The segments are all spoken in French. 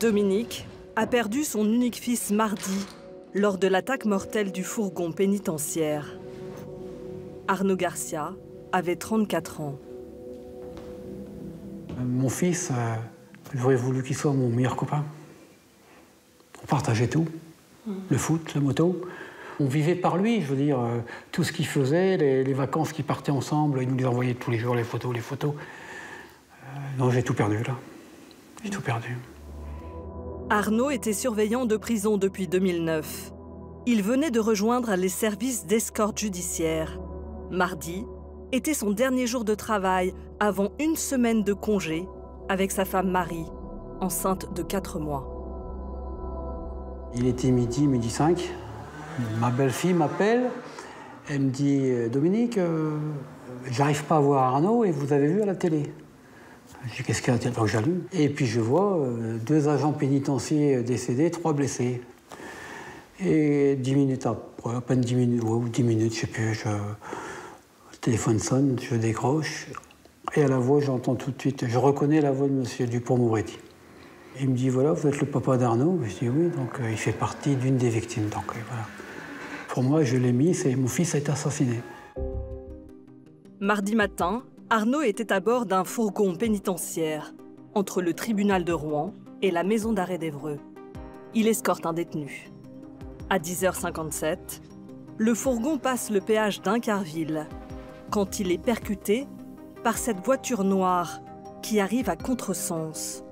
Dominique a perdu son unique fils mardi lors de l'attaque mortelle du fourgon pénitentiaire. Arnaud Garcia avait 34 ans. Mon fils, j'aurais voulu qu'il soit mon meilleur copain. On partageait tout, le foot, la moto. On vivait par lui, je veux dire, tout ce qu'il faisait, les vacances qui partaient ensemble, il nous les envoyait tous les jours, les photos. Non, j'ai tout perdu, là. J'ai tout perdu. Arnaud était surveillant de prison depuis 2009. Il venait de rejoindre les services d'escorte judiciaire. Mardi était son dernier jour de travail avant une semaine de congé avec sa femme Marie, enceinte de 4 mois. Il était midi 5. Ma belle-fille m'appelle. Elle me dit « Dominique, j'arrive pas à voir Arnaud et vous avez vu à la télé ?» Je dis « Qu'est-ce qu'il y a à la télé ?» Donc j'allume. Et puis je vois 2 agents pénitentiaires décédés, 3 blessés. Et 10 minutes après, à peine 10 minutes, ou 10 minutes, je sais plus, le téléphone sonne, je décroche. Et à la voix, j'entends tout de suite, je reconnais la voix de M. Dupond-Moretti. Il me dit, voilà, vous êtes le papa d'Arnaud. Je dis oui, donc il fait partie d'une des victimes. Donc voilà. Pour moi, je l'ai mis, mon fils a été assassiné. Mardi matin, Arnaud était à bord d'un fourgon pénitentiaire, entre le tribunal de Rouen et la maison d'arrêt d'Évreux. Il escorte un détenu. À 10h57, le fourgon passe le péage d'Incarville, quand il est percuté par cette voiture noire qui arrive à contresens.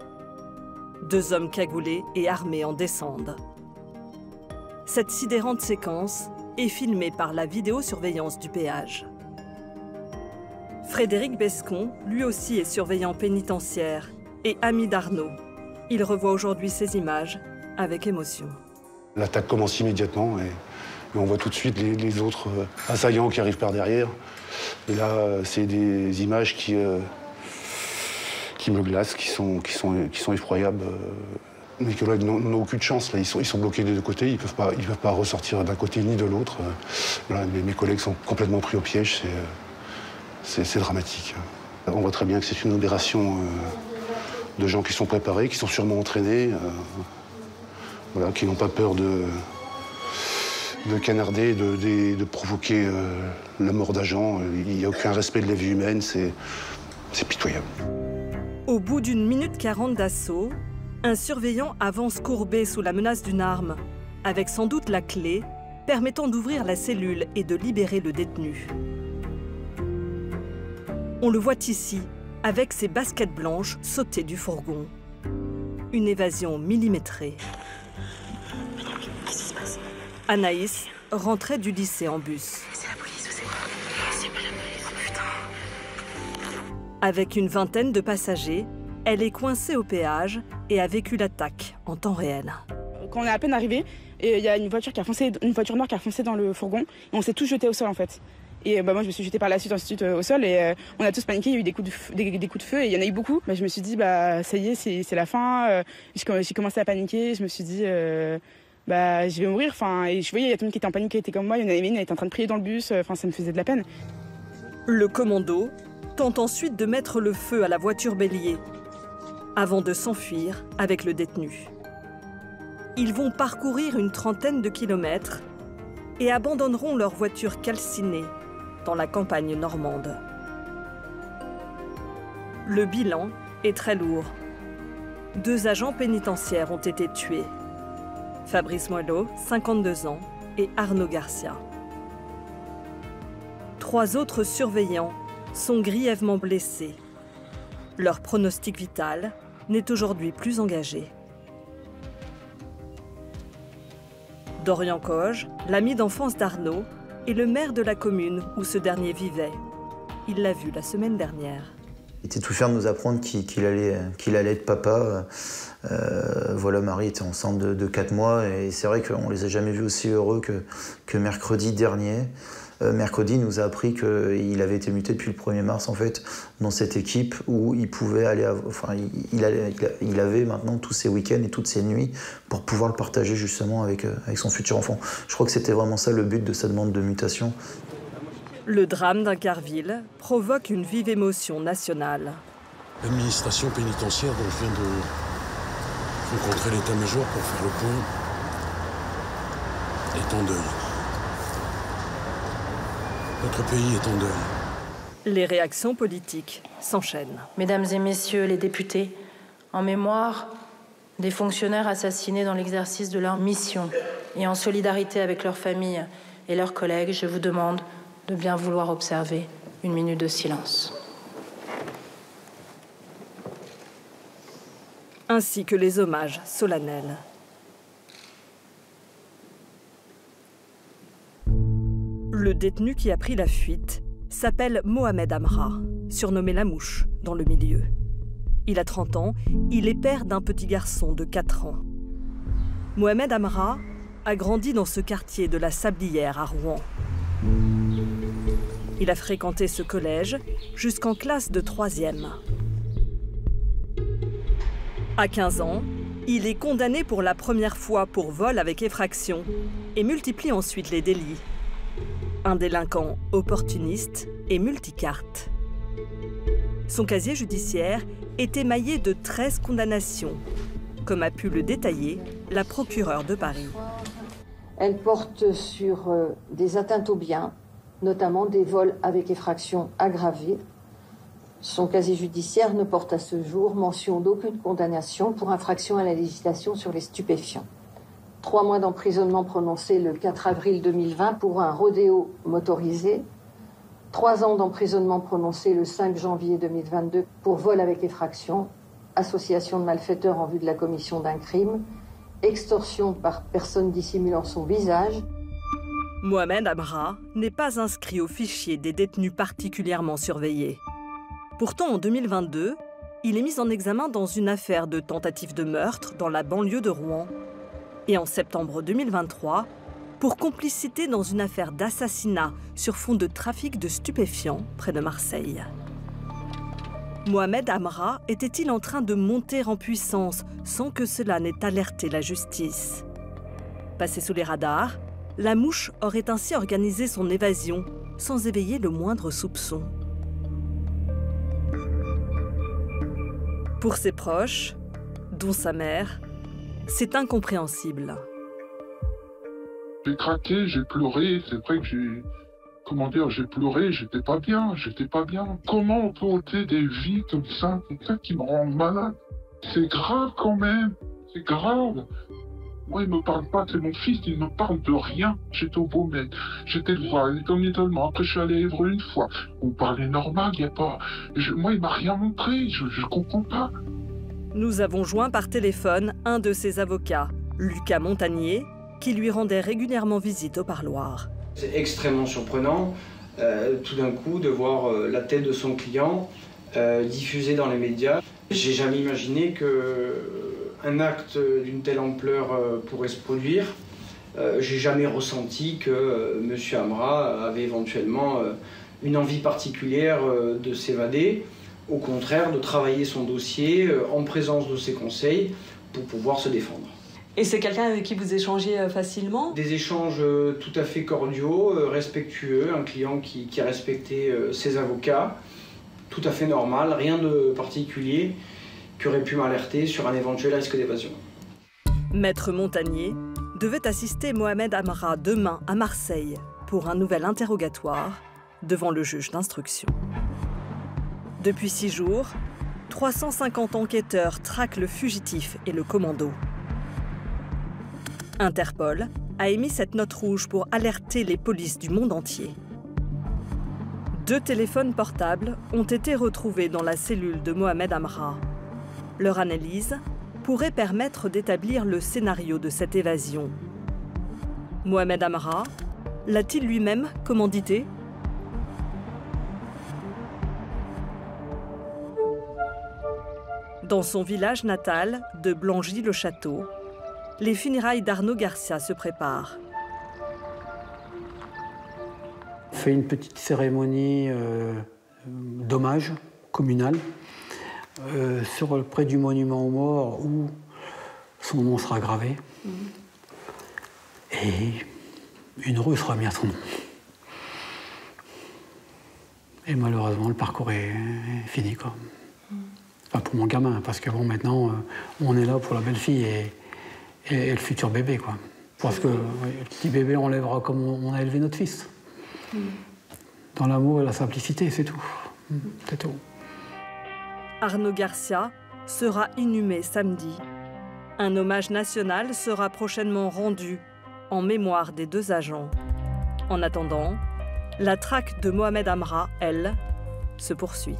2 hommes cagoulés et armés en descendent. Cette sidérante séquence est filmée par la vidéosurveillance du péage. Frédéric Bescon, lui aussi, est surveillant pénitentiaire et ami d'Arnaud. Il revoit aujourd'hui ces images avec émotion. L'attaque commence immédiatement et on voit tout de suite les autres assaillants qui arrivent par derrière. Et là, c'est des images qui me glacent, qui sont effroyables. Mes collègues n'ont aucune chance. Là. Ils sont bloqués des 2 côtés. Ils peuvent pas ressortir d'un côté ni de l'autre. Mes collègues sont complètement pris au piège. C'est dramatique. On voit très bien que c'est une opération de gens qui sont préparés, qui sont sûrement entraînés, voilà, qui n'ont pas peur de canarder, de provoquer la mort d'agents. Il n'y a aucun respect de la vie humaine. C'est pitoyable. Au bout d'1 minute 40 d'assaut, un surveillant avance courbé sous la menace d'une arme, avec sans doute la clé permettant d'ouvrir la cellule et de libérer le détenu. On le voit ici, avec ses baskets blanches sautées du fourgon. Une évasion millimétrée. Anaïs rentrait du lycée en bus. C'est la police ou c'est quoi? C'est pas la police, putain. Avec une vingtaine de passagers, elle est coincée au péage et a vécu l'attaque en temps réel. Quand on est à peine arrivé, il y a une voiture noire qui a foncé dans le fourgon et on s'est tous jetés au sol en fait. Et moi je me suis jetée par la suite ensuite au sol et on a tous paniqué, il y a eu des coups de feu et il y en a eu beaucoup. Je me suis dit ça y est, c'est la fin. J'ai commencé à paniquer, je me suis dit je vais mourir. Et je voyais il y a tout le monde qui était en panique, qui était comme moi, il y en avait une, elle était en train de prier dans le bus, ça me faisait de la peine. Le commando tente ensuite de mettre le feu à la voiture bélier avant de s'enfuir avec le détenu. Ils vont parcourir une trentaine de kilomètres et abandonneront leur voiture calcinée dans la campagne normande. Le bilan est très lourd. 2 agents pénitentiaires ont été tués. Fabrice Moello, 52 ans, et Arnaud Garcia. 3 autres surveillants sont grièvement blessés. Leur pronostic vital n'est aujourd'hui plus engagé. Dorian Coge, l'ami d'enfance d'Arnaud, est le maire de la commune où ce dernier vivait. Il l'a vu la semaine dernière. Il était tout fier de nous apprendre qu'il allait être papa. Voilà, Marie était enceinte de 4 mois et c'est vrai qu'on ne les a jamais vus aussi heureux que mercredi dernier. Mercredi, il nous a appris qu'il avait été muté depuis le 1er mars en fait, dans cette équipe où il pouvait aller, il avait maintenant tous ses week-ends et toutes ses nuits pour pouvoir le partager justement avec son futur enfant. Je crois que c'était vraiment ça le but de sa demande de mutation. Le drame d'Incarville provoque une vive émotion nationale. L'administration pénitentiaire dont je viens rencontrer l'état-major pour faire le point. Est en deuil. Notre pays est en deuil. Les réactions politiques s'enchaînent. Mesdames et messieurs les députés, en mémoire des fonctionnaires assassinés dans l'exercice de leur mission et en solidarité avec leurs familles et leurs collègues, je vous demande de bien vouloir observer une minute de silence. Ainsi que les hommages solennels. Le détenu qui a pris la fuite s'appelle Mohamed Amra, surnommé la mouche dans le milieu. Il a 30 ans, il est père d'un petit garçon de 4 ans. Mohamed Amra a grandi dans ce quartier de la Sablière à Rouen. Il a fréquenté ce collège jusqu'en classe de 3e. À 15 ans, il est condamné pour la première fois pour vol avec effraction et multiplie ensuite les délits. Un délinquant opportuniste et multicarte. Son casier judiciaire est émaillé de 13 condamnations, comme a pu le détailler la procureure de Paris. Elle porte sur des atteintes aux biens, notamment des vols avec effraction aggravée. Son casier judiciaire ne porte à ce jour mention d'aucune condamnation pour infraction à la législation sur les stupéfiants. 3 mois d'emprisonnement prononcés le 4 avril 2020 pour un rodéo motorisé. 3 ans d'emprisonnement prononcés le 5 janvier 2022 pour vol avec effraction, association de malfaiteurs en vue de la commission d'un crime, extorsion par personne dissimulant son visage. Mohamed Amra n'est pas inscrit au fichier des détenus particulièrement surveillés. Pourtant, en 2022, il est mis en examen dans une affaire de tentative de meurtre dans la banlieue de Rouen. Et en septembre 2023, pour complicité dans une affaire d'assassinat sur fond de trafic de stupéfiants près de Marseille. Mohamed Amra était-il en train de monter en puissance sans que cela n'ait alerté la justice? Passé sous les radars, la mouche aurait ainsi organisé son évasion sans éveiller le moindre soupçon. Pour ses proches, dont sa mère, c'est incompréhensible. J'ai craqué, j'ai pleuré, c'est vrai que j'ai pleuré, j'étais pas bien. Comment on peut ôter des vies comme ça? C'est ça qui me rend malade. C'est grave quand même, c'est grave. Moi, il me parle pas, c'est mon fils, il me parle de rien. J'étais au Beaumet, j'étais le voir, il était en isolement. Après, je suis allé à Évreux une fois. On parlait normal, il y a pas... Moi, il m'a rien montré, je comprends pas. Nous avons joint par téléphone un de ses avocats, Lucas Montagnier, qui lui rendait régulièrement visite au parloir. C'est extrêmement surprenant, tout d'un coup, de voir la tête de son client diffusée dans les médias. J'ai jamais imaginé qu'un acte d'une telle ampleur pourrait se produire. J'ai jamais ressenti que M. Amra avait éventuellement une envie particulière de s'évader. Au contraire, de travailler son dossier en présence de ses conseils pour pouvoir se défendre. Et c'est quelqu'un avec qui vous échangez facilement? Des échanges tout à fait cordiaux, respectueux, un client qui a respecté ses avocats, tout à fait normal, rien de particulier qui aurait pu m'alerter sur un éventuel risque d'évasion. Maître Montagnier devait assister Mohamed Amra demain à Marseille pour un nouvel interrogatoire devant le juge d'instruction. Depuis 6 jours, 350 enquêteurs traquent le fugitif et le commando. Interpol a émis cette note rouge pour alerter les polices du monde entier. 2 téléphones portables ont été retrouvés dans la cellule de Mohamed Amra. Leur analyse pourrait permettre d'établir le scénario de cette évasion. Mohamed Amra l'a-t-il lui-même commandité ? Dans son village natal de Blangy-le-Château, les funérailles d'Arnaud Garcia se préparent. On fait une petite cérémonie d'hommage communal près du monument aux morts où son nom sera gravé. Et une rue sera mise à son nom. Et malheureusement, le parcours est fini, quoi. pas pour mon gamin, parce que bon, maintenant, on est là pour la belle-fille et le futur bébé, quoi. Parce que le petit bébé, on l'élèvera comme on a élevé notre fils. Dans l'amour et la simplicité, c'est tout. C'est tout. Arnaud Garcia sera inhumé samedi. Un hommage national sera prochainement rendu en mémoire des 2 agents. En attendant, la traque de Mohamed Amra, elle, se poursuit.